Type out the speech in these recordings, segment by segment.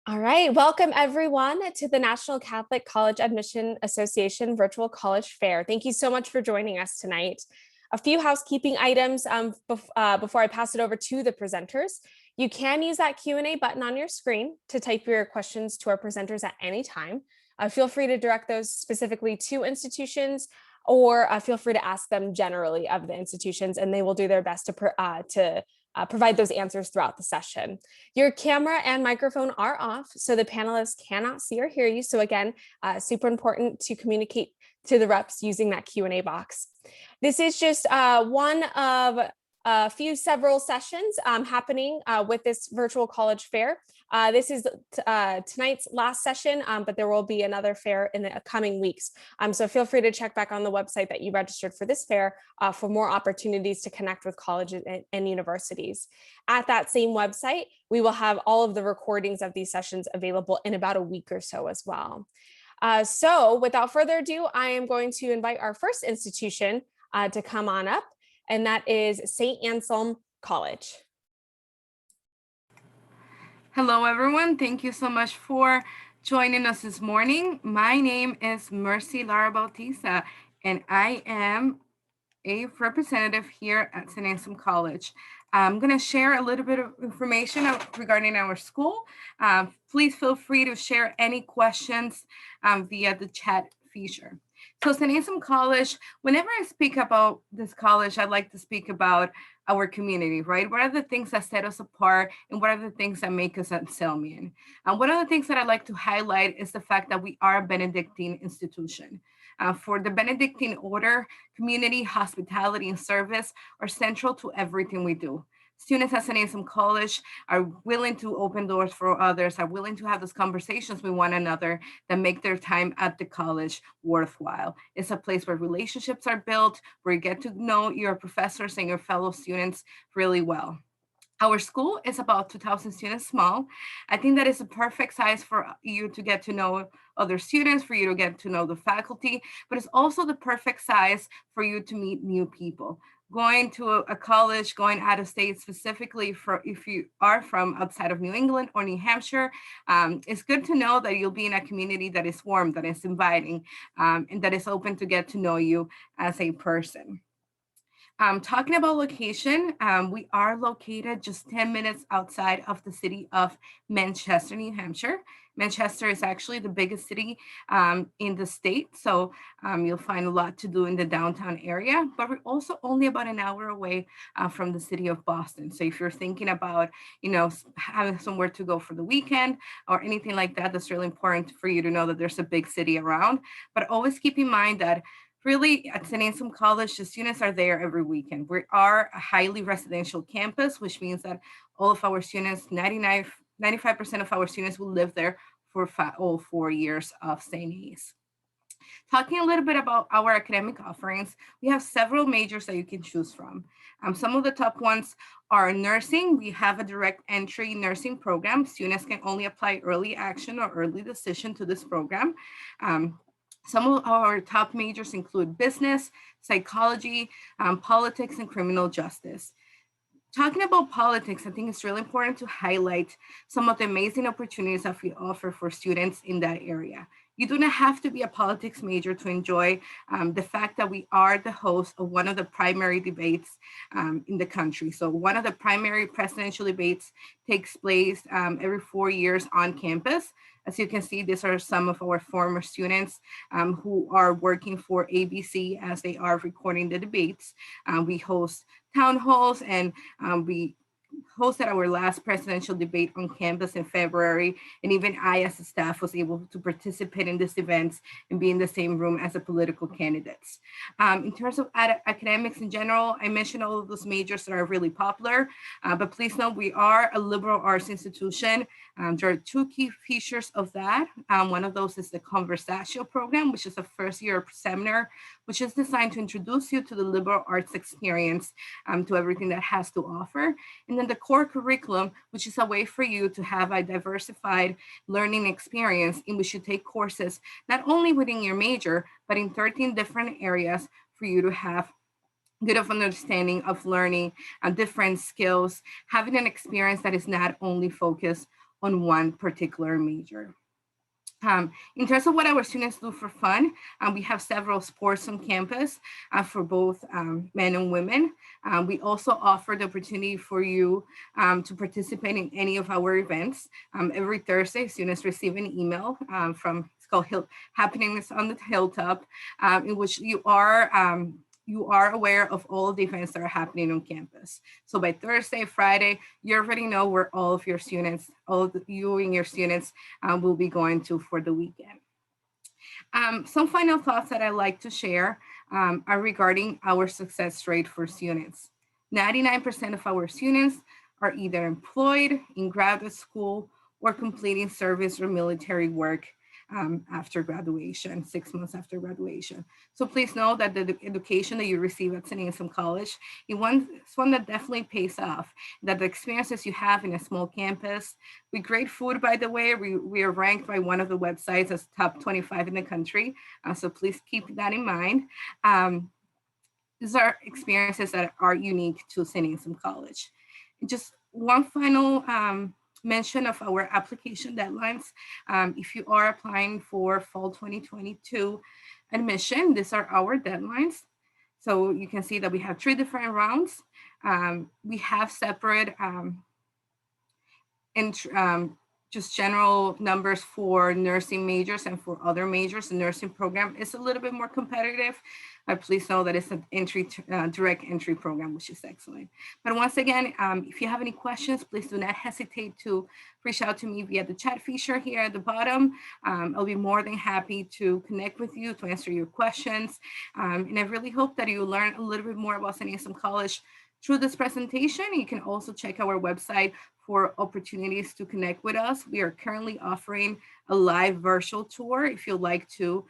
All right, welcome everyone to the National Catholic College Admission Association Virtual College Fair. Thank you so much for joining us tonight. A few housekeeping items before I pass it over to the presenters. You can use that Q&A button on your screen to type your questions to our presenters at any time. Feel free to direct those specifically to institutions, or feel free to ask them generally of the institutions, and they will do their best to provide those answers throughout the session. Your camera and microphone are off, so the panelists cannot see or hear you. So again, super important to communicate to the reps using that Q&A box. This is just one of several sessions happening with this virtual college fair. This is tonight's last session, but there will be another fair in the coming weeks. So feel free to check back on the website that you registered for this fair for more opportunities to connect with colleges and universities. At that same website, we will have all of the recordings of these sessions available in about a week or so as well. So without further ado, I am going to invite our first institution to come on up, and that is St. Anselm College. Hello, everyone. Thank you so much for joining us this morning. My name is Mercy Lara Bautista, and I am a representative here at St. Anselm College. I'm going to share a little bit of information regarding our school. Please feel free to share any questions via the chat feature. So St. Anselm College, whenever I speak about this college, I like to speak about our community, right? What are the things that set us apart, and what are the things that make us Anselmian? And one of the things that I like to highlight is the fact that we are a Benedictine institution. For the Benedictine order, community, hospitality, and service are central to everything we do. Students at St. Anselm College are willing to open doors for others, are willing to have those conversations with one another that make their time at the college worthwhile. It's a place where relationships are built, where you get to know your professors and your fellow students really well. Our school is about 2,000 students small. I think that is a perfect size for you to get to know other students, for you to get to know the faculty, but it's also the perfect size for you to meet new people. Going to a college, going out of state, specifically for if you are from outside of New England or New Hampshire, it's good to know that you'll be in a community that is warm, that is inviting, and that is open to get to know you as a person. Talking about location, we are located just 10 minutes outside of the city of Manchester, New Hampshire. Manchester is actually the biggest city in the state, so you'll find a lot to do in the downtown area, but we're also only about an hour away from the city of Boston. So if you're thinking about, having somewhere to go for the weekend or anything like that, that's really important for you to know that there's a big city around. But always keep in mind that really, at St. Anselm College, the students are there every weekend. We are a highly residential campus, which means that all of our students, 95% of our students will live there for all 4 years of St. A's. Talking a little bit about our academic offerings, we have several majors that you can choose from. Some of the top ones are nursing. We have a direct entry nursing program. Students can only apply early action or early decision to this program. Some of our top majors include business, psychology, politics, and criminal justice. Talking about politics, I think it's really important to highlight some of the amazing opportunities that we offer for students in that area. You do not have to be a politics major to enjoy the fact that we are the host of one of the primary debates in the country. So one of the primary presidential debates takes place every 4 years on campus. As you can see, these are some of our former students who are working for ABC as they are recording the debates. We host town halls, and we hosted our last presidential debate on campus in February, and even I as a staff was able to participate in these events and be in the same room as the political candidates. In terms of academics in general, I mentioned all of those majors that are really popular, but please know we are a liberal arts institution. There are two key features of that. One of those is the Conversational program, which is a first year seminar, which is designed to introduce you to the liberal arts experience, to everything that has to offer. And then the core curriculum, which is a way for you to have a diversified learning experience in which you take courses, not only within your major, but in 13 different areas for you to have good of understanding of learning different skills, having an experience that is not only focused on one particular major. In terms of what our students do for fun, we have several sports on campus for both men and women. We also offer the opportunity for you to participate in any of our events. Every Thursday, students receive an email from, it's called Happenings on the Hilltop, in which you are aware of all the events that are happening on campus. So by Thursday, Friday, you already know where all of your students, you and your students will be going to for the weekend. Some final thoughts that I like to share are regarding our success rate for students. 99% of our students are either employed in graduate school or completing service or military work after graduation, 6 months after graduation. So please know that the education that you receive at St. Anselm College is one that definitely pays off, that the experiences you have in a small campus with great food, by the way, we are ranked by one of the websites as top 25 in the country. So please keep that in mind. These are experiences that are unique to St. Anselm College. Just one final mention of our application deadlines. If you are applying for fall 2022 admission, these are our deadlines. So you can see that we have 3 different rounds. We have separate just general numbers for nursing majors and for other majors. The nursing program is a little bit more competitive, but please know that it's an direct entry program, which is excellent. But once again, if you have any questions, please do not hesitate to reach out to me via the chat feature here at the bottom. I'll be more than happy to connect with you, to answer your questions. And I really hope that you learn a little bit more about St. Anselm College through this presentation. You can also check our website for opportunities to connect with us. We are currently offering a live virtual tour if you'd like to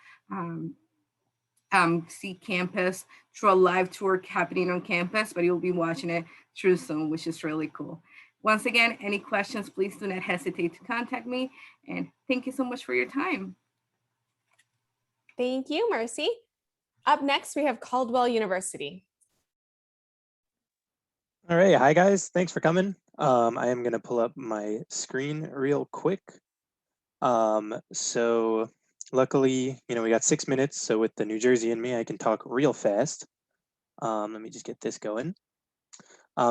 see campus through a live tour happening on campus, but you'll be watching it through Zoom, which is really cool. Once again, any questions, please do not hesitate to contact me. And thank you so much for your time. Thank you, Mercy. Up next, we have Caldwell University. All right, hi guys, thanks for coming. I am gonna pull up my screen real quick. So luckily, we got 6 minutes, so with the New Jersey in me, I can talk real fast. Let me just get this going.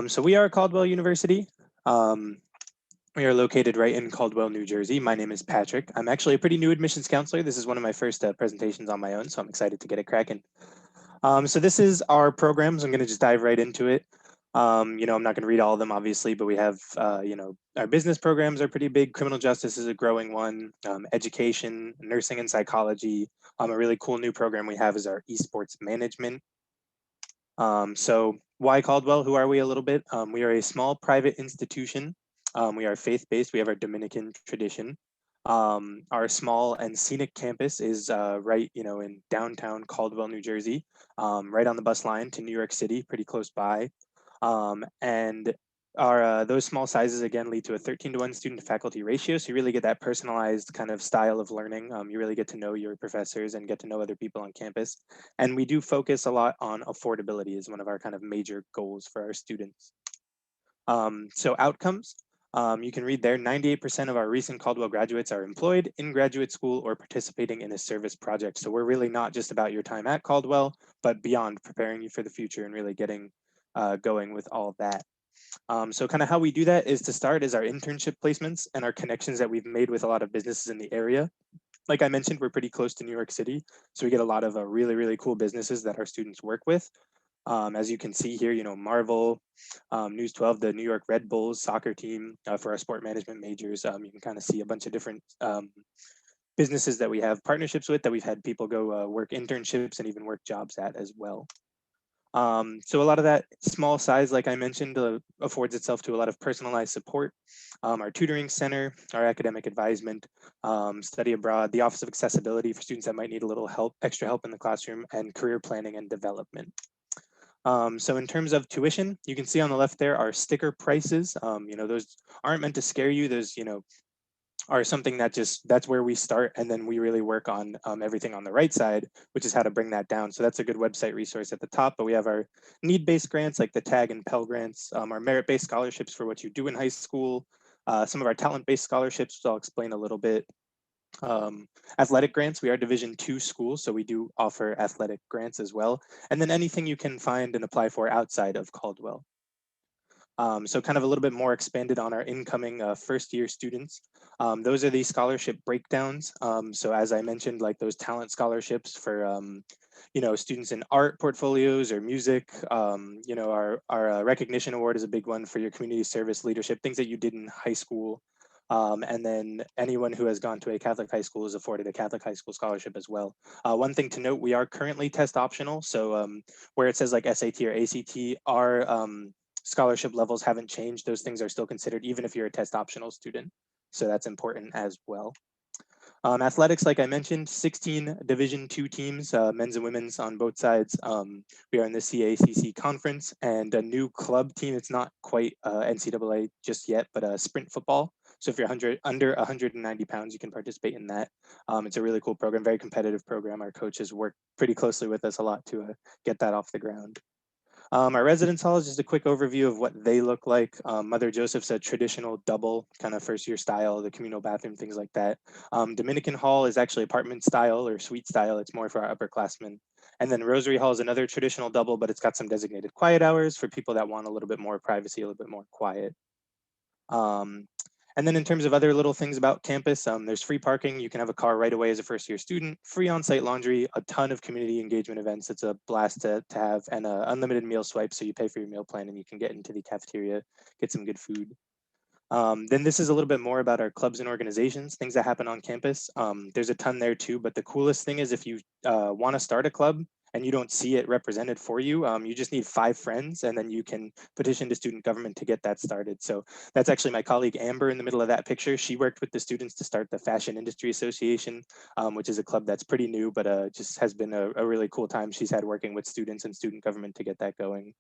So we are Caldwell University. We are located right in Caldwell, New Jersey. My name is Patrick. I'm actually a pretty new admissions counselor. This is one of my first presentations on my own, so I'm excited to get it cracking. So this is our programs. I'm gonna just dive right into it. I'm not going to read all of them, obviously, but we have, our business programs are pretty big. Criminal justice is a growing one. Education, nursing and psychology. A really cool new program we have is our esports management. So why Caldwell? Who are we a little bit? We are a small private institution. We are faith-based. We have our Dominican tradition. Our small and scenic campus is right, in downtown Caldwell, New Jersey, right on the bus line to New York City, pretty close by. And those small sizes, again, lead to a 13-to-1 student-to-faculty ratio. So you really get that personalized kind of style of learning. You really get to know your professors and get to know other people on campus. And we do focus a lot on affordability as one of our kind of major goals for our students. So outcomes, you can read there, 98% of our recent Caldwell graduates are employed in graduate school or participating in a service project. So we're really not just about your time at Caldwell, but beyond, preparing you for the future and really getting going with all of that. So kind of how we do that is to start is our internship placements and our connections that we've made with a lot of businesses in the area. Like I mentioned, we're pretty close to New York City. So we get a lot of really, really cool businesses that our students work with. As you can see here, Marvel, News 12, the New York Red Bulls soccer team for our sport management majors. You can kind of see a bunch of different businesses that we have partnerships with that we've had people go work internships and even work jobs at as well. So a lot of that small size, like I mentioned, affords itself to a lot of personalized support. Our tutoring center, our academic advisement, study abroad, the Office of Accessibility for students that might need a little help, extra help in the classroom, and career planning and development. So in terms of tuition, you can see on the left there are sticker prices. Those aren't meant to scare you. Those, are something that that's where we start, and then we really work on everything on the right side, which is how to bring that down. So that's a good website resource at the top, but we have our need-based grants like the TAG and Pell grants, our merit-based scholarships for what you do in high school, some of our talent-based scholarships, which I'll explain a little bit. Athletic grants, we are Division II school, so we do offer athletic grants as well. And then anything you can find and apply for outside of Caldwell. So kind of a little bit more expanded on our incoming first year students. Those are the scholarship breakdowns. So as I mentioned, like those talent scholarships for, students in art portfolios or music, our recognition award is a big one for your community service leadership, things that you did in high school. And then anyone who has gone to a Catholic high school is afforded a Catholic high school scholarship as well. One thing to note, we are currently test optional. So where it says like SAT or ACT, our scholarship levels haven't changed. Those things are still considered even if you're a test optional student. So that's important as well. Athletics, like I mentioned, 16 Division II teams, men's and women's on both sides. We are in the CACC conference, and a new club team. It's not quite NCAA just yet, but sprint football. So if you're under 190 pounds, you can participate in that. It's a really cool program, very competitive program. Our coaches work pretty closely with us a lot to get that off the ground. Our residence hall is just a quick overview of what they look like. Mother Joseph's a traditional double kind of first year style, the communal bathroom, things like that. Dominican Hall is actually apartment style or suite style. It's more for our upperclassmen. And then Rosary Hall is another traditional double, but it's got some designated quiet hours for people that want a little bit more privacy, a little bit more quiet. And then in terms of other little things about campus, there's free parking. You can have a car right away as a first year student, free on-site laundry, a ton of community engagement events. It's a blast to have, and unlimited meal swipe. So you pay for your meal plan and you can get into the cafeteria, get some good food. Then this is a little bit more about our clubs and organizations, things that happen on campus. There's a ton there too, but the coolest thing is if you want to start a club and you don't see it represented for you, you just need 5 friends and then you can petition to student government to get that started. So that's actually my colleague Amber in the middle of that picture. She worked with the students to start the Fashion Industry Association, which is a club that's pretty new, but just has been a really cool time she's had working with students and student government to get that going.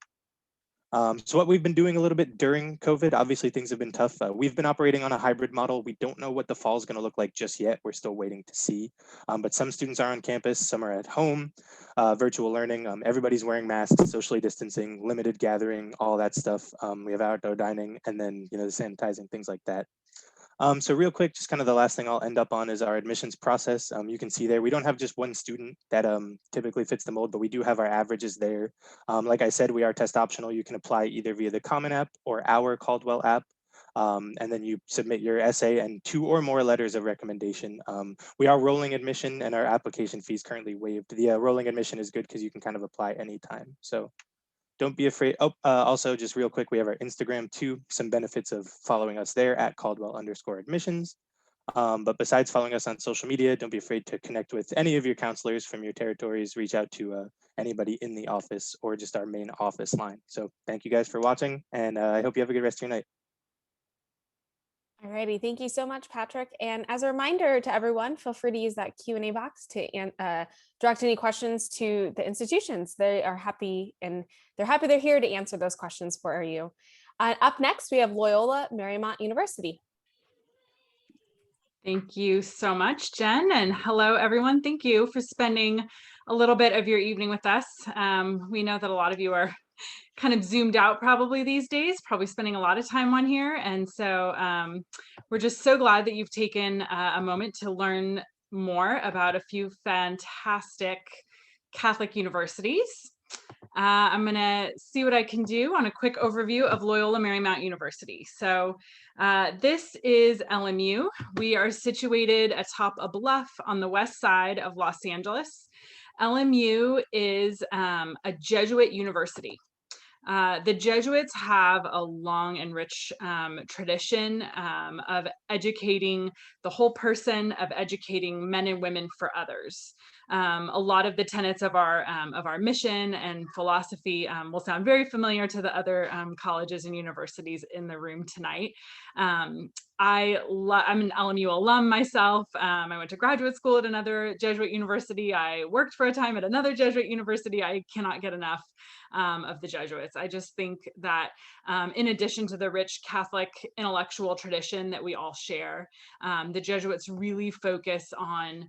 So what we've been doing a little bit during COVID, obviously things have been tough. We've been operating on a hybrid model. We don't know what the fall is going to look like just yet. We're still waiting to see. But some students are on campus, some are at home, virtual learning. Everybody's wearing masks, socially distancing, limited gathering, all that stuff. We have outdoor dining, and then the sanitizing, things like that. So real quick, just kind of the last thing I'll end up on is our admissions process. You can see there, we don't have just one student that typically fits the mold, but we do have our averages there. Like I said, we are test optional. You can apply either via the Common App or our Caldwell app. And then you submit your essay and 2 or more letters of recommendation. We are rolling admission and our application fee is currently waived. The rolling admission is good because you can kind of apply anytime. So don't be afraid. Oh, also just real quick, we have our Instagram too, some benefits of following us there at Caldwell_admissions. But besides following us on social media, don't be afraid to connect with any of your counselors from your territories, reach out to anybody in the office or just our main office line. So thank you guys for watching, and I hope you have a good rest of your night. Alrighty, thank you so much, Patrick. And as a reminder to everyone, feel free to use that Q&A box to direct any questions to the institutions. They are happy, and they're here to answer those questions for you. Up next, we have Loyola Marymount University. Thank you so much, Jen, and hello, everyone. Thank you for spending a little bit of your evening with us. We know that a lot of you are kind of zoomed out probably these days, probably spending a lot of time on here. And so we're just so glad that you've taken a moment to learn more about a few fantastic Catholic universities. I'm going to see what I can do on a quick overview of Loyola Marymount University. So this is LMU. We are situated atop a bluff on the west side of Los Angeles. LMU is a Jesuit university. The Jesuits have a long and rich tradition of educating the whole person, of educating men and women for others. A lot of the tenets of our mission and philosophy will sound very familiar to the other colleges and universities in the room tonight. I'm an LMU alum myself. I went to graduate school at another Jesuit university. I worked for a time at another Jesuit university. I cannot get enough of the Jesuits. I just think that in addition to the rich Catholic intellectual tradition that we all share, the Jesuits really focus on,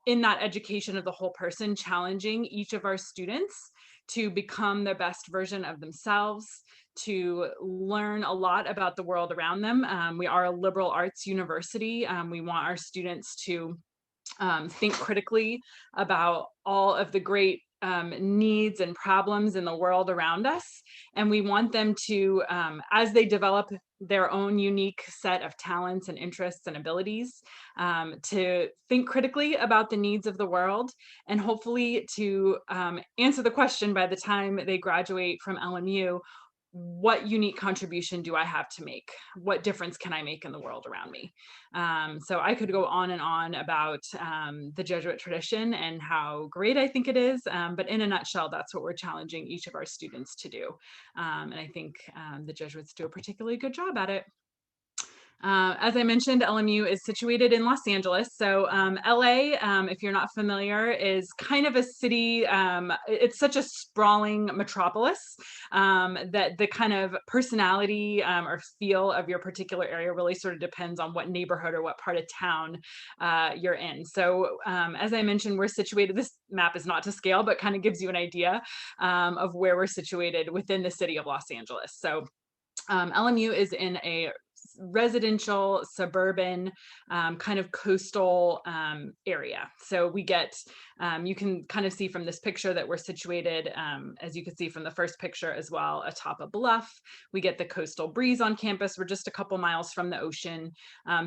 in that education of the whole person, challenging each of our students to become the best version of themselves, to learn a lot about the world around them. We are a liberal arts university. We want our students to think critically about all of the great needs and problems in the world around us. And we want them to, as they develop their own unique set of talents and interests and abilities, to think critically about the needs of the world, and hopefully to answer the question by the time they graduate from LMU: what unique contribution do I have to make? What difference can I make in the world around me? So I could go on and on about the Jesuit tradition and how great I think it is, but in a nutshell, that's what we're challenging each of our students to do. And I think the Jesuits do a particularly good job at it. As I mentioned, LMU is situated in Los Angeles. So LA, if you're not familiar, is kind of a city. It's such a sprawling metropolis that the kind of personality or feel of your particular area really sort of depends on what neighborhood or what part of town you're in. So as I mentioned, we're situated, this map is not to scale, but kind of gives you an idea of where we're situated within the city of Los Angeles. So LMU is in a residential, suburban, kind of coastal area. So we get, you can kind of see from this picture that we're situated, as you can see from the first picture as well, atop a bluff. We get the coastal breeze on campus. We're just a couple miles from the ocean.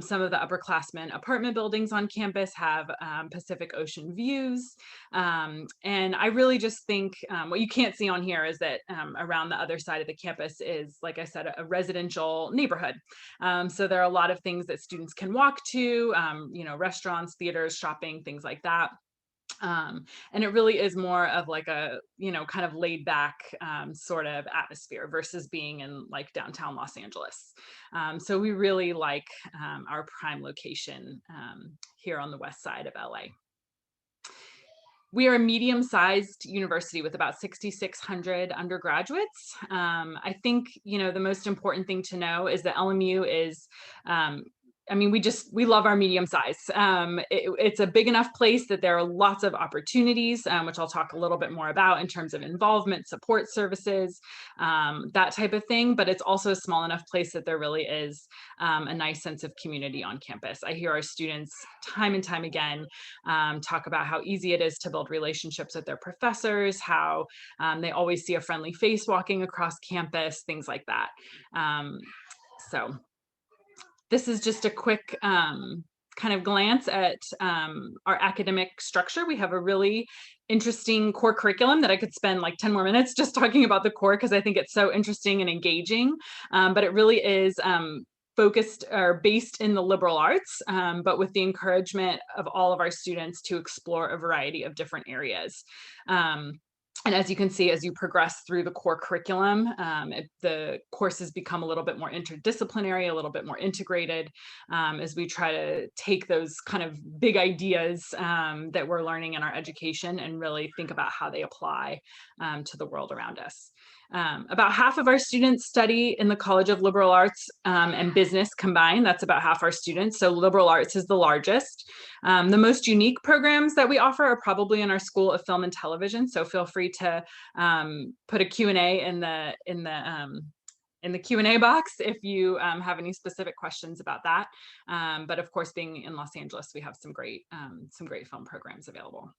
Some of the upperclassmen apartment buildings on campus have Pacific Ocean views. And I really just think what you can't see on here is that around the other side of the campus is, like I said, a residential neighborhood. So there are a lot of things that students can walk to, you know, restaurants, theaters, shopping, things like that. And it really is more of like a, you know, kind of laid back sort of atmosphere versus being in like downtown Los Angeles. So we really like our prime location here on the west side of LA. We are a medium-sized university with about 6,600 undergraduates. I think, you know, the most important thing to know is that LMU is, I mean, we love our medium size. It's a big enough place that there are lots of opportunities, which I'll talk a little bit more about in terms of involvement, support services, that type of thing. But it's also a small enough place that there really is a nice sense of community on campus. I hear our students time and time again talk about how easy it is to build relationships with their professors, how they always see a friendly face walking across campus, things like that. So this is just a quick kind of glance at our academic structure. We have a really interesting core curriculum that I could spend like 10 more minutes just talking about the core because I think it's so interesting and engaging, but it really is focused or based in the liberal arts, but with the encouragement of all of our students to explore a variety of different areas. And as you can see, as you progress through the core curriculum, the courses become a little bit more interdisciplinary, a little bit more integrated, as we try to take those kind of big ideas that we're learning in our education and really think about how they apply to the world around us. About half of our students study in the College of Liberal Arts and Business combined. That's about half our students. So liberal arts is the largest. The most unique programs that we offer are probably in our School of Film and Television. So feel free to put a Q&A in the Q&A box if you have any specific questions about that. But of course, being in Los Angeles, we have some great film programs available.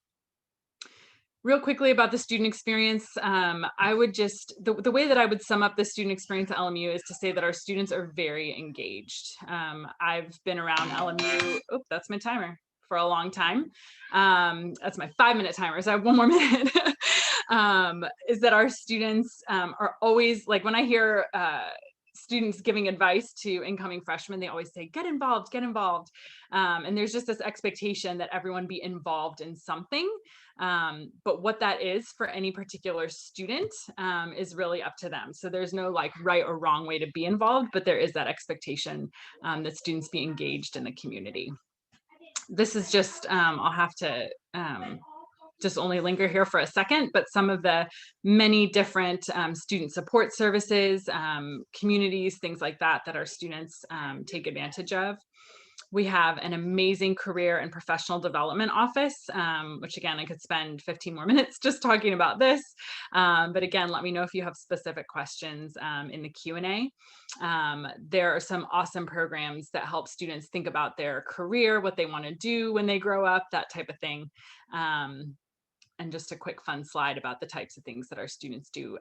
Real quickly about the student experience, I would just, the way that I would sum up the student experience at LMU is to say that our students are very engaged. I've been around LMU, oh, that's my timer, for a long time. That's my 5-minute timer, so I have 1 more minute. Is that our students are always, like when I hear students giving advice to incoming freshmen, they always say, get involved, get involved. And there's just this expectation that everyone be involved in something. But what that is for any particular student is really up to them. So there's no like right or wrong way to be involved, but there is that expectation that students be engaged in the community. This is just, I'll have to just only linger here for a second, but some of the many different student support services, communities, things like that, that our students take advantage of. We have an amazing career and professional development office, which again, I could spend 15 more minutes just talking about this. But again, let me know if you have specific questions in the Q&A. There are some awesome programs that help students think about their career, what they want to do when they grow up, that type of thing. And just a quick fun slide about the types of things that our students do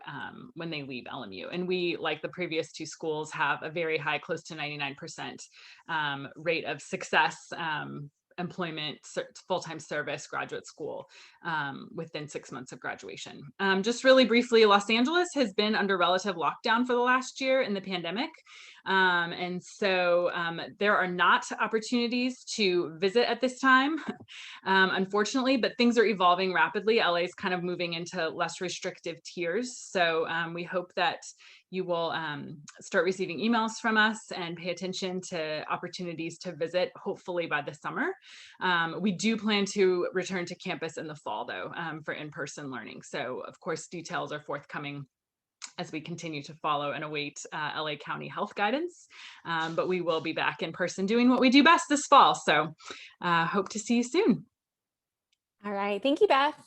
when they leave LMU. And we, like the previous two schools, have a very high, close to 99% rate of success, employment, full-time service, graduate school within 6 months of graduation. Just really briefly, Los Angeles has been under relative lockdown for the last year in the pandemic. And so there are not opportunities to visit at this time, unfortunately, but things are evolving rapidly. LA is kind of moving into less restrictive tiers. So we hope that you will start receiving emails from us and pay attention to opportunities to visit, hopefully by the summer. We do plan to return to campus in the fall, though, for in-person learning. So, of course, details are forthcoming as we continue to follow and await LA County health guidance. But we will be back in person doing what we do best this fall. So hope to see you soon. All right. Thank you, Beth.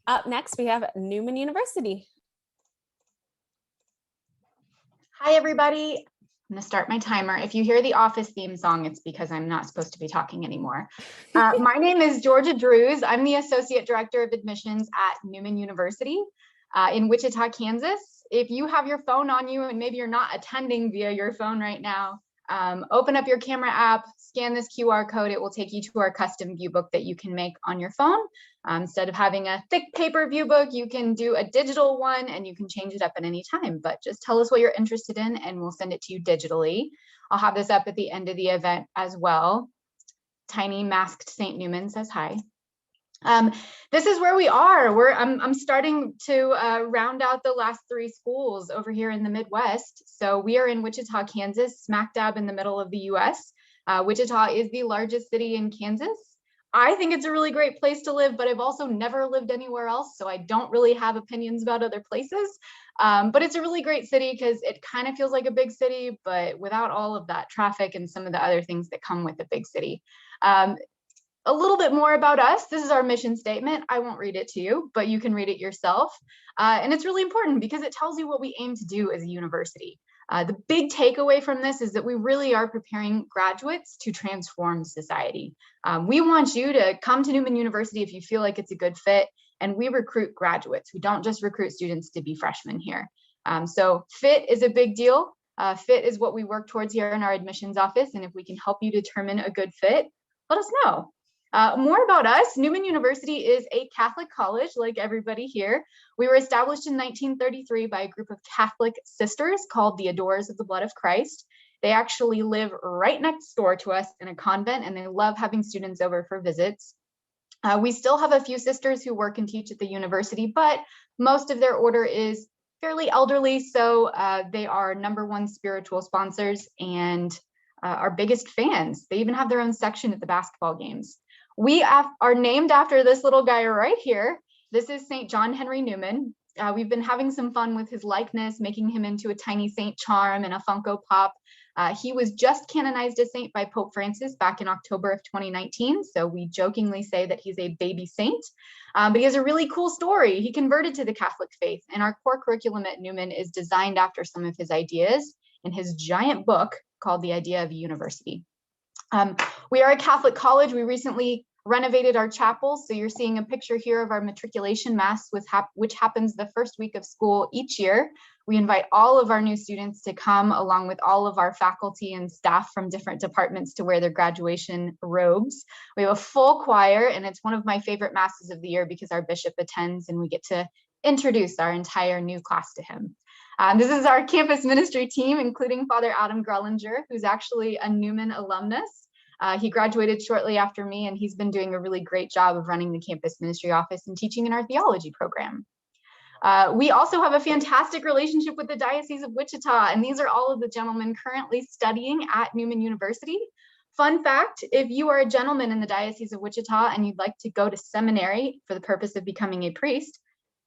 Up next, we have Newman University. Hi, everybody. I'm going to start my timer. If you hear the Office theme song, it's because I'm not supposed to be talking anymore. My name is Georgia Drews. I'm the Associate Director of Admissions at Newman University in Wichita, Kansas. If you have your phone on you and maybe you're not attending via your phone right now, open up your camera app, scan this QR code. It will take you to our custom view book that you can make on your phone. Instead of having a thick paper view book, you can do a digital one and you can change it up at any time. But just tell us what you're interested in and we'll send it to you digitally. I'll have this up at the end of the event as well. Tiny masked St. Newman says hi. This is where we are. I'm starting to round out the last three schools over here in the Midwest. So we are in Wichita, Kansas, smack dab in the middle of the US. Wichita is the largest city in Kansas. I think it's a really great place to live, but I've also never lived anywhere else, so I don't really have opinions about other places. But it's a really great city because it kind of feels like a big city, but without all of that traffic and some of the other things that come with a big city. A little bit more about us. This is our mission statement. I won't read it to you, but you can read it yourself. And it's really important because it tells you what we aim to do as a university. The big takeaway from this is that we really are preparing graduates to transform society. We want you to come to Newman University if you feel like it's a good fit, and we recruit graduates. We don't just recruit students to be freshmen here. So fit is a big deal. Fit is what we work towards here in our admissions office, and if we can help you determine a good fit, let us know. More about us. Newman University is a Catholic college like everybody here. We were established in 1933 by a group of Catholic sisters called the Adorers of the Blood of Christ. They actually live right next door to us in a convent, and they love having students over for visits. We still have a few sisters who work and teach at the university, but most of their order is fairly elderly, so they are #1 spiritual sponsors and our biggest fans. They even have their own section at the basketball games. We are named after this little guy right here. This is St. John Henry Newman. We've been having some fun with his likeness, making him into a tiny Saint charm and a Funko Pop. He was just canonized as saint by Pope Francis back in October of 2019. So we jokingly say that he's a baby saint, but he has a really cool story. He converted to the Catholic faith, and our core curriculum at Newman is designed after some of his ideas in his giant book called The Idea of a University. We are a Catholic college. We recently renovated our chapels. So you're seeing a picture here of our matriculation mass, which happens the first week of school each year. We invite all of our new students to come along with all of our faculty and staff from different departments to wear their graduation robes. We have a full choir, and it's one of my favorite masses of the year because our bishop attends and we get to introduce our entire new class to him. This is our campus ministry team, including Father Adam Grellinger, who's actually a Newman alumnus. He graduated shortly after me, and he's been doing a really great job of running the campus ministry office and teaching in our theology program. We also have a fantastic relationship with the Diocese of Wichita, and these are all of the gentlemen currently studying at Newman University. Fun fact, if you are a gentleman in the Diocese of Wichita and you'd like to go to seminary for the purpose of becoming a priest,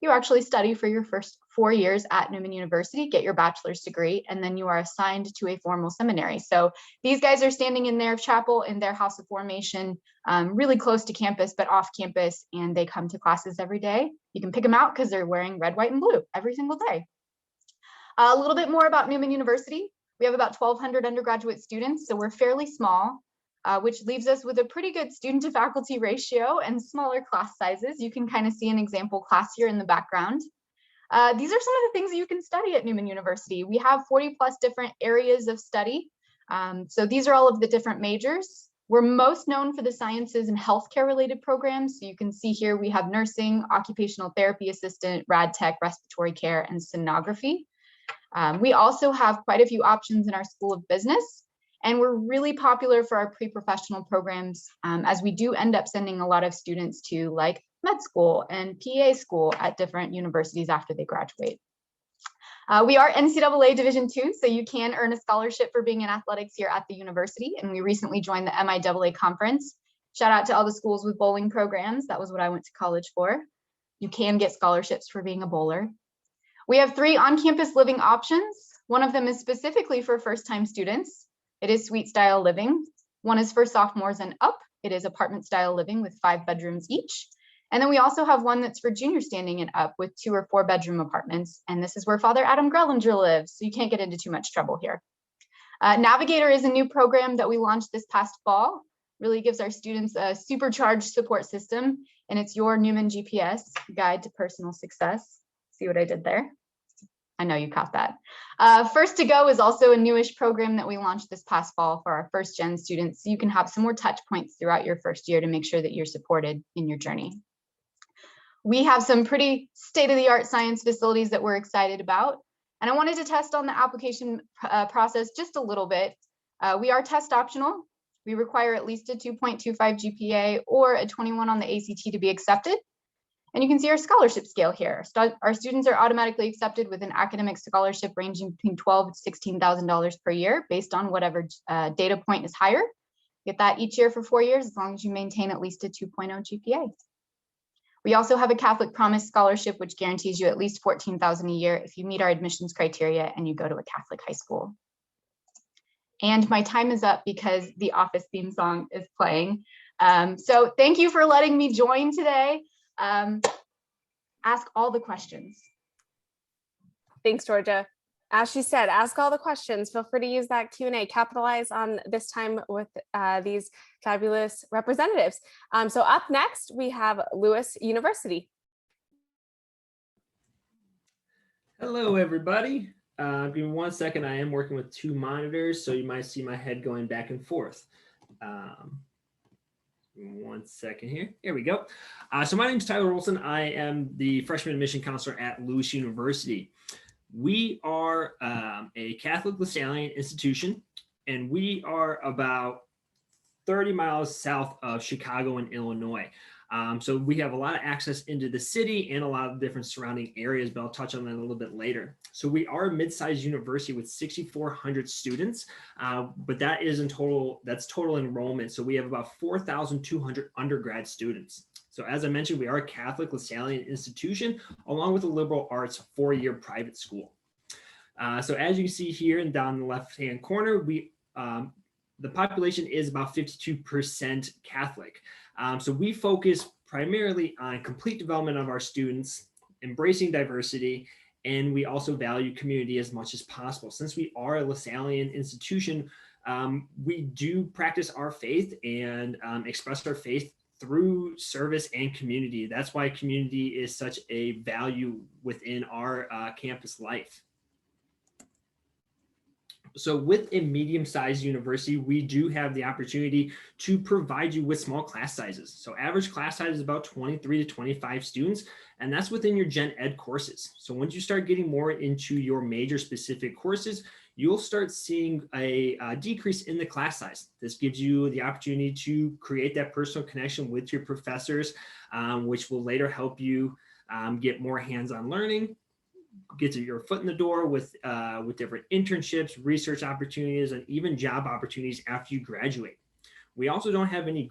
you actually study for your first 4 years at Newman University, get your bachelor's degree, and then you are assigned to a formal seminary. So these guys are standing in their chapel in their house of formation, really close to campus, but off campus, and they come to classes every day. You can pick them out because they're wearing red, white, and blue every single day. A little bit more about Newman University. We have about 1,200 undergraduate students, so we're fairly small, which leaves us with a pretty good student to faculty ratio and smaller class sizes. You can kind of see an example class here in the background. These are some of the things that you can study at Newman University. We have 40 plus different areas of study. So these are all of the different majors. We're most known for the sciences and healthcare related programs. So you can see here we have nursing, occupational therapy assistant, rad tech, respiratory care, and sonography. We also have quite a few options in our School of Business, and we're really popular for our pre-professional programs, as we do end up sending a lot of students to like med school and PA school at different universities after they graduate. We are NCAA Division II, so you can earn a scholarship for being in athletics here at the university, and we recently joined the MIAA conference. Shout out to all the schools with bowling programs. That was what I went to college for. You can get scholarships for being a bowler. We have 3 on-campus living options. One of them is specifically for first-time students. It is suite style living. One is for sophomores and up. It is apartment style living with 5 bedrooms each. And then we also have one that's for junior standing and up with 2 or 4 bedroom apartments. And this is where Father Adam Grellinger lives, so you can't get into too much trouble here. Navigator is a new program that we launched this past fall. Really gives our students a supercharged support system, and it's your Newman GPS guide to personal success. See what I did there? I know you caught that. First to Go is also a newish program that we launched this past fall for our first gen students. So you can have some more touch points throughout your first year to make sure that you're supported in your journey. We have some pretty state-of-the-art science facilities that we're excited about. And I wanted to test on the application process just a little bit. We are test optional. We require at least a 2.25 GPA or a 21 on the ACT to be accepted. And you can see our scholarship scale here. Our students are automatically accepted with an academic scholarship ranging between $12,000 to $16,000 per year based on whatever data point is higher. Get that each year for 4 years as long as you maintain at least a 2.0 GPA. We also have a Catholic Promise Scholarship, which guarantees you at least $14,000 a year if you meet our admissions criteria and you go to a Catholic high school. And my time is up because the Office theme song is playing. So thank you for letting me join today. Ask all the questions. Thanks, Georgia. As she said, ask all the questions. Feel free to use that Q&A. Capitalize on this time with these fabulous representatives. So up next, we have Lewis University. Hello, everybody. Give me 1 second. I am working with 2 monitors, so you might see my head going back and forth. 1 second here. Here we go. So my name is Tyler Olson. I am the freshman admission counselor at Lewis University. We are a Catholic Lasallian institution, and we are about 30 miles south of Chicago and Illinois. So we have a lot of access into the city and a lot of different surrounding areas, but I'll touch on that a little bit later. So we are a mid-sized university with 6,400 students, but that is in total, that's total enrollment. So we have about 4,200 undergrad students. So as I mentioned, we are a Catholic Lasallian institution, along with a liberal arts 4-year private school. So as you see here and down the left-hand corner, the population is about 52% Catholic. So we focus primarily on complete development of our students, embracing diversity, and we also value community as much as possible. Since we are a Lasallian institution, we do practice our faith and express our faith through service and community. That's why community is such a value within our campus life. So with a medium-sized university, we do have the opportunity to provide you with small class sizes. So average class size is about 23 to 25 students, and that's within your gen ed courses. So once you start getting more into your major specific courses, you'll start seeing a decrease in the class size. This gives you the opportunity to create that personal connection with your professors, which will later help you get more hands-on learning, get your foot in the door with different internships, research opportunities, and even job opportunities after you graduate. We also don't have any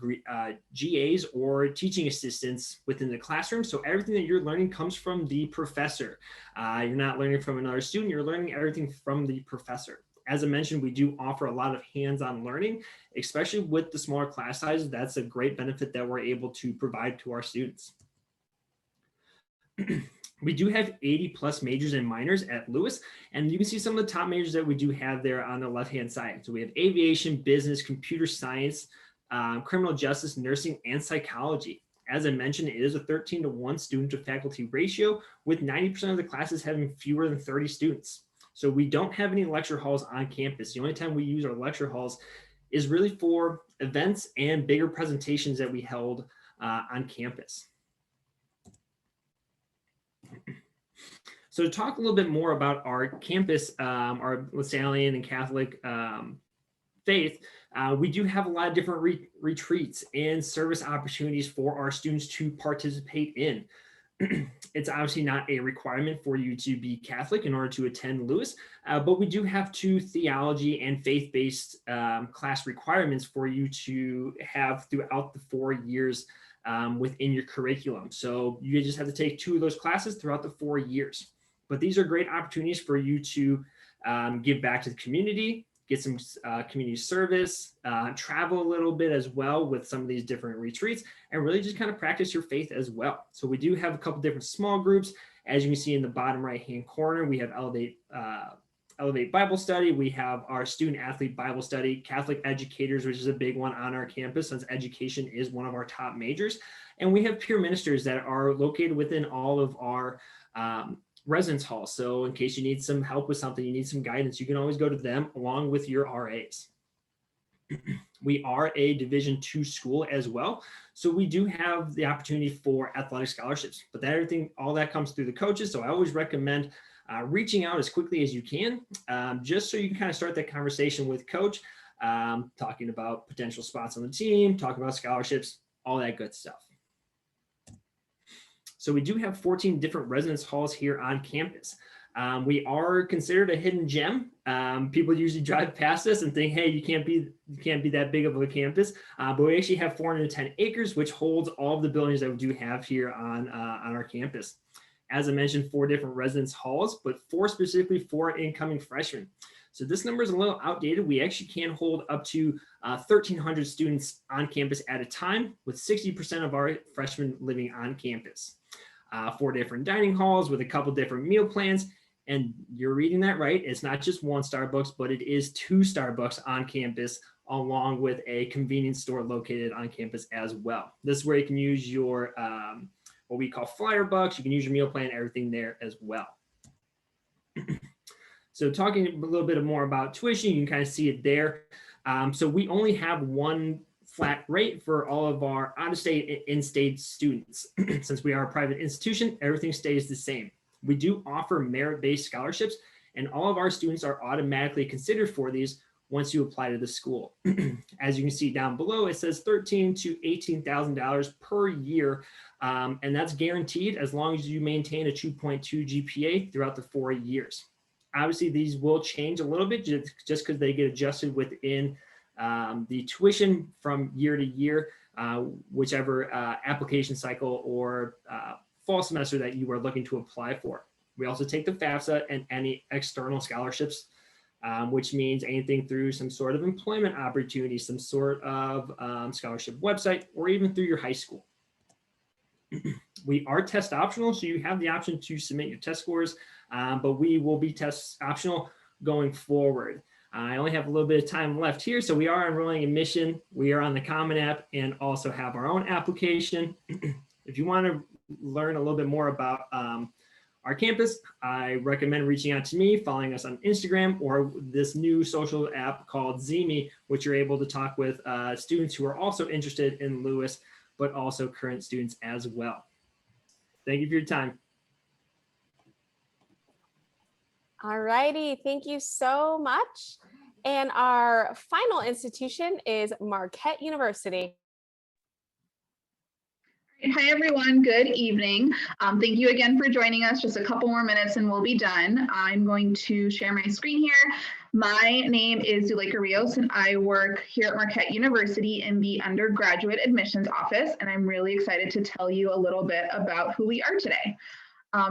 GAs or teaching assistants within the classroom. So everything that you're learning comes from the professor. You're not learning from another student, you're learning everything from the professor. As I mentioned, we do offer a lot of hands-on learning, especially with the smaller class sizes. That's a great benefit that we're able to provide to our students. We do have 80 plus majors and minors at Lewis, and you can see some of the top majors that we do have there on the left-hand side. So we have aviation, business, computer science, criminal justice, nursing, and psychology. As I mentioned, it is a 13-to-1 student to faculty ratio, with 90% of the classes having fewer than 30 students. So we don't have any lecture halls on campus. The only time we use our lecture halls is really for events and bigger presentations that we held on campus. So to talk a little bit more about our campus, our Lasallian and Catholic faith, we do have a lot of different retreats and service opportunities for our students to participate in. It's obviously not a requirement for you to be Catholic in order to attend Lewis, but we do have 2 theology and faith-based class requirements for you to have throughout the 4 years within your curriculum. So you just have to take 2 of those classes throughout the 4 years. But these are great opportunities for you to give back to the community, get some community service, travel a little bit as well with some of these different retreats, and really just kind of practice your faith as well. So we do have a couple different small groups. As you can see in the bottom right-hand corner, we have Elevate Bible Study. We have our Student Athlete Bible Study, Catholic Educators, which is a big one on our campus since education is one of our top majors. And we have peer ministers that are located within all of our residence halls. So in case you need some help with something, you need some guidance, you can always go to them along with your RAs. We are a Division II school as well. So we do have the opportunity for athletic scholarships, but all that comes through the coaches. So I always recommend reaching out as quickly as you can, just so you can kind of start that conversation with coach, talking about potential spots on the team, talking about scholarships, all that good stuff. So we do have 14 different residence halls here on campus. We are considered a hidden gem. People usually drive past us and think, hey, you can't be that big of a campus. But we actually have 410 acres, which holds all of the buildings that we do have here on our campus. As I mentioned, 4 different residence halls, but 4 specifically for incoming freshmen. So this number is a little outdated. We actually can hold up to 1,300 students on campus at a time, with 60% of our freshmen living on campus. 4 different dining halls with a couple different meal plans. And you're reading that right. It's not just 1 Starbucks, but it is 2 Starbucks on campus, along with a convenience store located on campus as well. This is where you can use your what we call flyer bucks. You can use your meal plan, everything there as well. So talking a little bit more about tuition, you can kind of see it there. So we only have 1 flat rate for all of our out-of-state and in-state students. Since we are a private institution, everything stays the same. We do offer merit-based scholarships, and all of our students are automatically considered for these once you apply to the school. As you can see down below, it says $13,000 to $18,000 per year, and that's guaranteed as long as you maintain a 2.2 GPA throughout the 4 years. Obviously, these will change a little bit just because they get adjusted within the tuition from year to year, whichever application cycle or fall semester that you are looking to apply for. We also take the Fafsa and any external scholarships, which means anything through some sort of employment opportunity, some sort of scholarship website, or even through your high school. We are test optional, so you have the option to submit your test scores, but we will be test optional going forward. I only have a little bit of time left here, so we are enrolling admission. We are on the Common App and also have our own application. If you want to learn a little bit more about our campus, I recommend reaching out to me, following us on Instagram, or this new social app called Zeme, which you're able to talk with students who are also interested in Lewis, but also current students as well. Thank you for your time. All righty, thank you so much. And our final institution is Marquette University. Hi, everyone. Good evening. Thank you again for joining us. Just a couple more minutes and we'll be done. I'm going to share my screen here. My name is Zuleika Rios and I work here at Marquette University in the undergraduate admissions office. And I'm really excited to tell you a little bit about who we are today.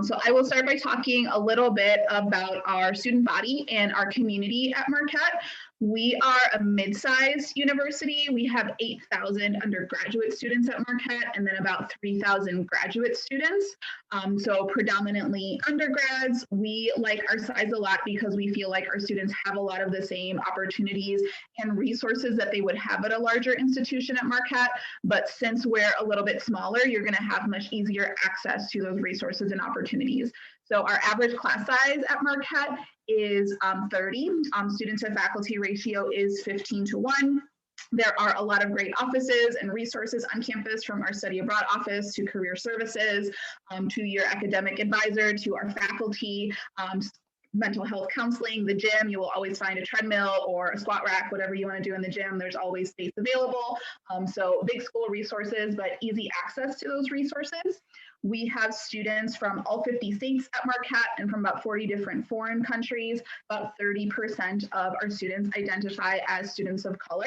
So I will start by talking a little bit about our student body and our community at Marquette. We are a mid-sized university. We have 8,000 undergraduate students at Marquette and then about 3,000 graduate students. So predominantly undergrads. We like our size a lot because we feel like our students have a lot of the same opportunities and resources that they would have at a larger institution at Marquette. But since we're a little bit smaller, you're going to have much easier access to those resources and opportunities. So our average class size at Marquette is 30. Student to faculty ratio is 15:1. There are a lot of great offices and resources on campus, from our study abroad office to career services, to your academic advisor, to our faculty, mental health counseling, the gym. You will always find a treadmill or a squat rack, whatever you want to do in the gym. There's always space available. So big school resources, but easy access to those resources. We have students from all 50 states at Marquette and from about 40 different foreign countries. About 30% of our students identify as students of color.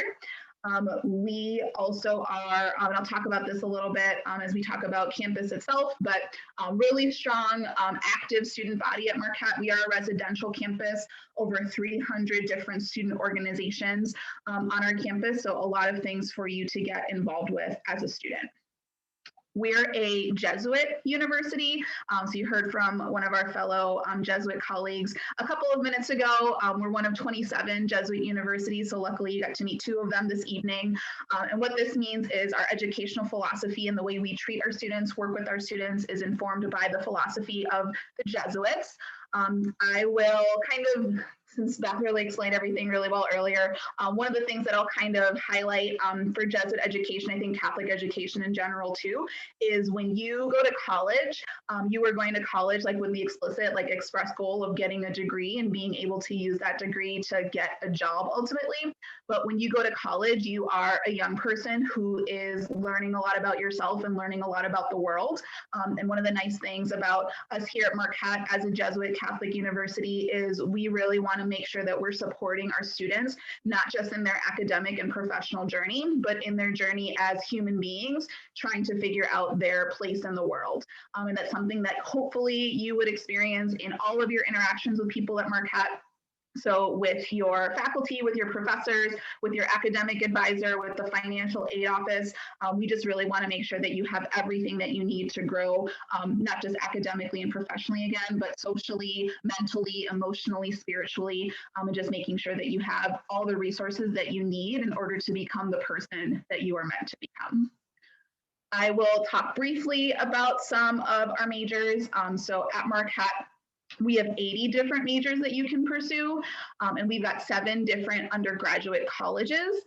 We also are, and I'll talk about this a little bit as we talk about campus itself, but really strong, active student body at Marquette. We are a residential campus, over 300 different student organizations on our campus, so a lot of things for you to get involved with as a student. We're a Jesuit university. So you heard from one of our fellow Jesuit colleagues a couple of minutes ago. We're one of 27 Jesuit universities, so luckily you got to meet 2 of them this evening. And what this means is our educational philosophy and the way we treat our students, work with our students, is informed by the philosophy of the Jesuits. I will kind of, since Beth really explained everything really well earlier, one of the things that I'll kind of highlight for Jesuit education, I think Catholic education in general too, is when you go to college, you are going to college like with the explicit, like express goal of getting a degree and being able to use that degree to get a job ultimately. But when you go to college, you are a young person who is learning a lot about yourself and learning a lot about the world. And one of the nice things about us here at Marquette as a Jesuit Catholic university is we really want to make sure that we're supporting our students, not just in their academic and professional journey, but in their journey as human beings, trying to figure out their place in the world. And that's something that hopefully you would experience in all of your interactions with people at Marquette. So with your faculty, with your professors, with your academic advisor, with the financial aid office, we just really want to make sure that you have everything that you need to grow, not just academically and professionally again, but socially, mentally, emotionally, spiritually, and just making sure that you have all the resources that you need in order to become the person that you are meant to become. I will talk briefly about some of our majors. So at Marquette, we have 80 different majors that you can pursue, and we've got 7 different undergraduate colleges.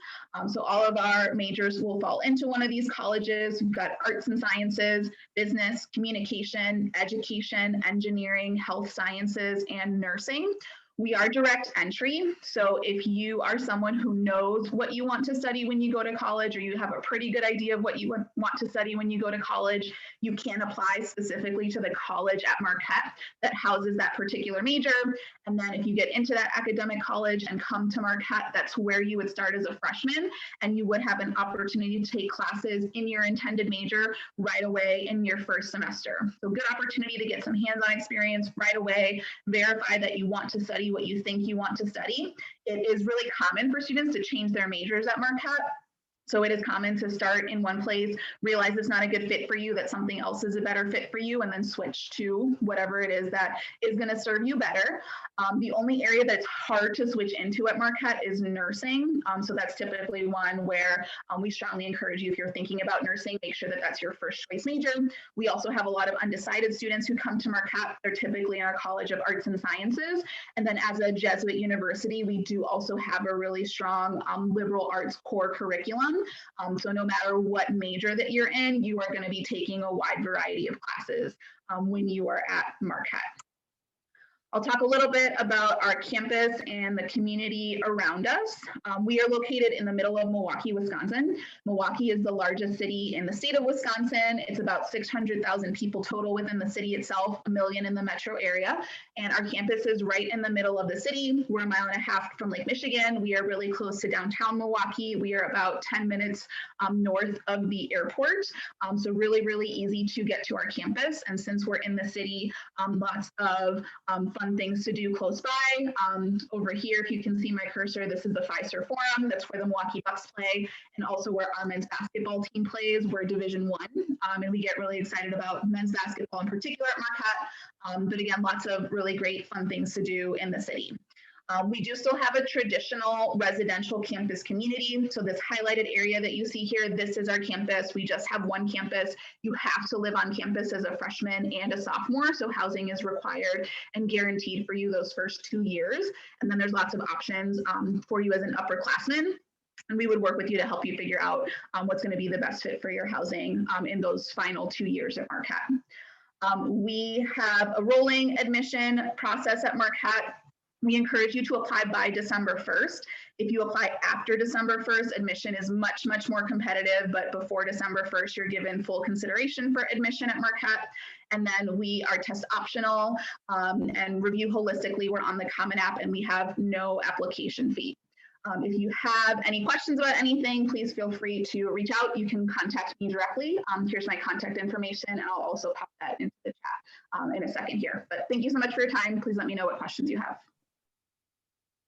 So all of our majors will fall into one of these colleges. We've got arts and sciences, business, communication, education, engineering, health sciences, and nursing. We are direct entry, so if you are someone who knows what you want to study when you go to college, or you have a pretty good idea of what you want to study when you go to college, you can apply specifically to the college at Marquette that houses that particular major. And then if you get into that academic college and come to Marquette, that's where you would start as a freshman, and you would have an opportunity to take classes in your intended major right away in your first semester. So good opportunity to get some hands-on experience right away, verify that you want to study what you think you want to study. It is really common for students to change their majors at Marquette. So it is common to start in one place, realize it's not a good fit for you, that something else is a better fit for you, and then switch to whatever it is that is going to serve you better. The only area that's hard to switch into at Marquette is nursing. So that's typically one where we strongly encourage you, if you're thinking about nursing, make sure that that's your first choice major. We also have a lot of undecided students who come to Marquette. They're typically in our College of Arts and Sciences. And then as a Jesuit university, we do also have a really strong liberal arts core curriculum. So no matter what major that you're in, you are going to be taking a wide variety of classes when you are at Marquette. I'll talk a little bit about our campus and the community around us. We are located in the middle of Milwaukee, Wisconsin. Milwaukee is the largest city in the state of Wisconsin. It's about 600,000 people total within the city itself, 1 million in the metro area. And our campus is right in the middle of the city. We're 1.5 miles from Lake Michigan. We are really close to downtown Milwaukee. We are about 10 minutes north of the airport. So really, really easy to get to our campus. And since we're in the city, lots of fun things to do close by. Over here, if you can see my cursor, this is the Pfizer Forum. That's where the Milwaukee Bucks play, and also where our men's basketball team plays. We're Division I, and we get really excited about men's basketball in particular at Marquette. But again, lots of really great fun things to do in the city. We do still have a traditional residential campus community. So this highlighted area that you see here, this is our campus. We just have one campus. You have to live on campus as a freshman and a sophomore. So housing is required and guaranteed for you those first 2 years. And then there's lots of options for you as an upperclassman. And we would work with you to help you figure out what's going to be the best fit for your housing in those final 2 years at Marquette. We have a rolling admission process at Marquette. We encourage you to apply by December 1st. If you apply after December 1st, admission is much, much more competitive, but before December 1st, you're given full consideration for admission at Marquette. And then we are test optional and review holistically. We're on the Common App and we have no application fee. If you have any questions about anything, please feel free to reach out. You can contact me directly. Here's my contact information, and I'll also pop that into the chat in a second here. But thank you so much for your time. Please let me know what questions you have.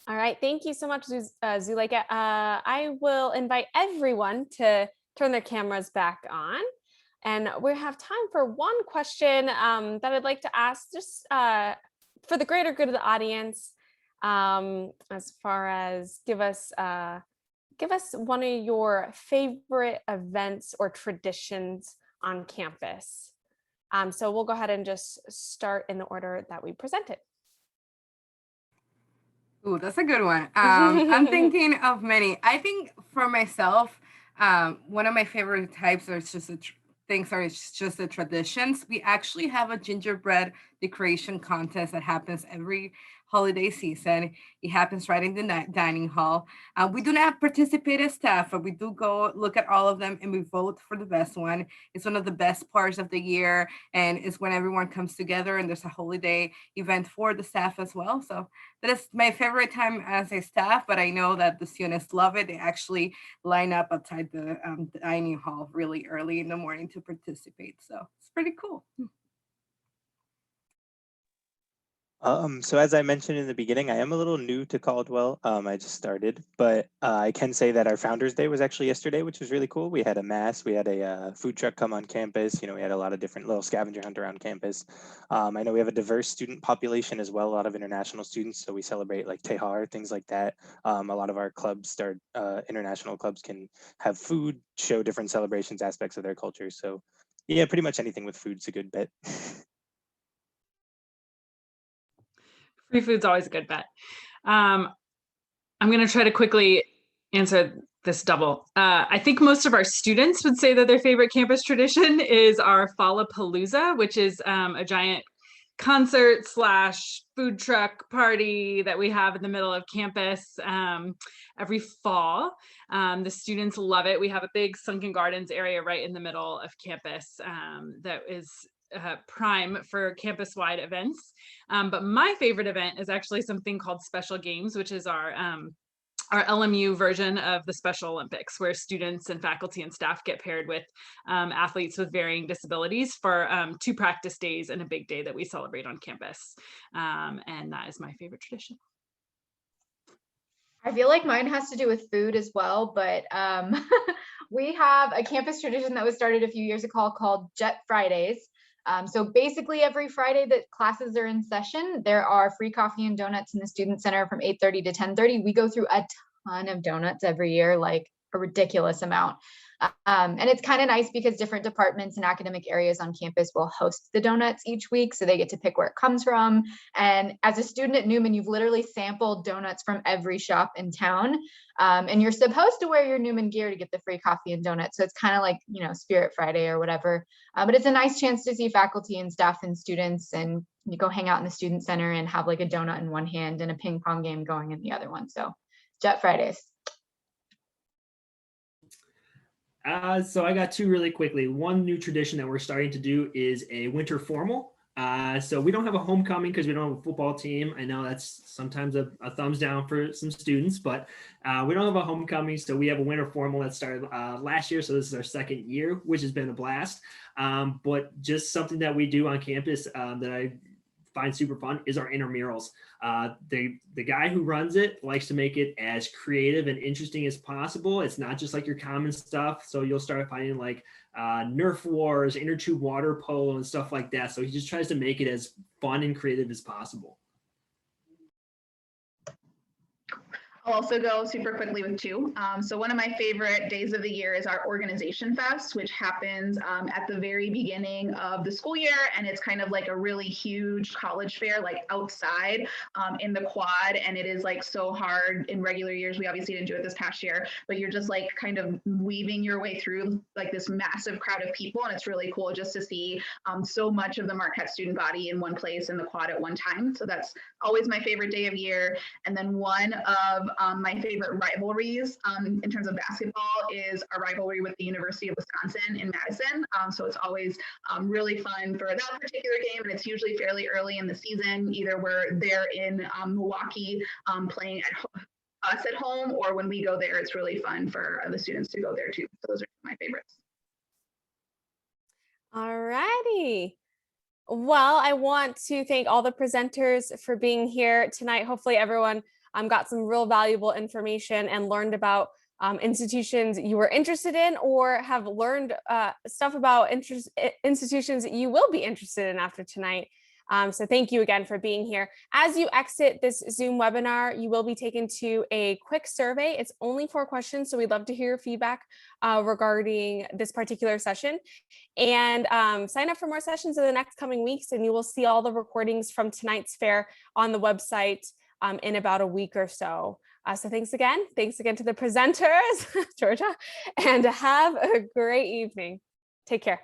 All right, thank you so much, Zuleika. I will invite everyone to turn their cameras back on. And we have time for one question that I'd like to ask, just for the greater good of the audience, as far as give us one of your favorite events or traditions on campus. So we'll go ahead and just start in the order that we presented. Ooh, that's a good one. I'm thinking of many. I think for myself, one of my favorite types are just the traditions. We actually have a gingerbread decoration contest that happens every holiday season. It happens right in the dining hall. We do not participate as staff, but we do go look at all of them and we vote for the best one. It's one of the best parts of the year, and it's when everyone comes together and there's a holiday event for the staff as well. So that is my favorite time as a staff, but I know that the students love it. They actually line up outside the dining hall really early in the morning to participate. So it's pretty cool. So as I mentioned in the beginning, I am a little new to Caldwell. I just started, but I can say that our Founders Day was actually yesterday, which was really cool. We had a mass, we had a food truck come on campus. You know, we had a lot of different little scavenger hunt around campus. I know we have a diverse student population as well, a lot of international students. So we celebrate like Tehar, things like that. A lot of our clubs international clubs can have food, show different celebrations, aspects of their culture. So yeah, pretty much anything with food's a good bet. Free food's always a good bet. I'm going to try to quickly answer this double. I think most of our students would say that their favorite campus tradition is our Fallapalooza, which is a giant concert / food truck party that we have in the middle of campus every fall. The students love it. We have a big Sunken Gardens area right in the middle of campus that is prime for campus-wide events. But my favorite event is actually something called Special Games, which is our LMU version of the Special Olympics, where students and faculty and staff get paired with athletes with varying disabilities for 2 practice days and a big day that we celebrate on campus. And that is my favorite tradition. I feel like mine has to do with food as well, but we have a campus tradition that was started a few years ago called Jet Fridays. So basically every Friday that classes are in session, there are free coffee and donuts in the Student Center from 8:30 to 10:30. We go through a ton of donuts every year, like a ridiculous amount. And it's kind of nice because different departments and academic areas on campus will host the donuts each week, so they get to pick where it comes from. And as a student at Newman, you've literally sampled donuts from every shop in town. And you're supposed to wear your Newman gear to get the free coffee and donuts. So it's kind of like, you know, Spirit Friday or whatever. But it's a nice chance to see faculty and staff and students, and you go hang out in the student center and have like a donut in one hand and a ping pong game going in the other one. So Jet Fridays. So I got two really quickly. One new tradition that we're starting to do is a winter formal. So we don't have a homecoming because we don't have a football team. I know that's sometimes a thumbs down for some students, but we don't have a homecoming. So we have a winter formal that started last year. So this is our second year, which has been a blast. But just something that we do on campus that I find super fun is our intramurals. The guy who runs it likes to make it as creative and interesting as possible. It's not just like your common stuff. So you'll start finding like Nerf wars, inner tube water polo and stuff like that. So he just tries to make it as fun and creative as possible. I'll also go super quickly with two. So one of my favorite days of the year is our Organization Fest, which happens at the very beginning of the school year. And it's kind of like a really huge college fair, like outside in the quad. And it is like so hard in regular years. We obviously didn't do it this past year, but you're just like kind of weaving your way through like this massive crowd of people. And it's really cool just to see so much of the Marquette student body in one place in the quad at one time. So that's always my favorite day of year. And then one of my favorite rivalries in terms of basketball is our rivalry with the University of Wisconsin in Madison. So it's always really fun for that particular game, and it's usually fairly early in the season. Either we're there in Milwaukee playing us at home, or when we go there, it's really fun for the students to go there too. So those are my favorites. All righty. Well, I want to thank all the presenters for being here tonight. Hopefully everyone got some real valuable information and learned about institutions you were interested in, or have learned stuff about institutions that you will be interested in after tonight. So thank you again for being here. As you exit this Zoom webinar, you will be taken to a quick survey. It's only 4 questions, so we'd love to hear your feedback regarding this particular session. And sign up for more sessions in the next coming weeks, and you will see all the recordings from tonight's fair on the website in about a week or so. So thanks again. Thanks again to the presenters, Georgia, and have a great evening. Take care.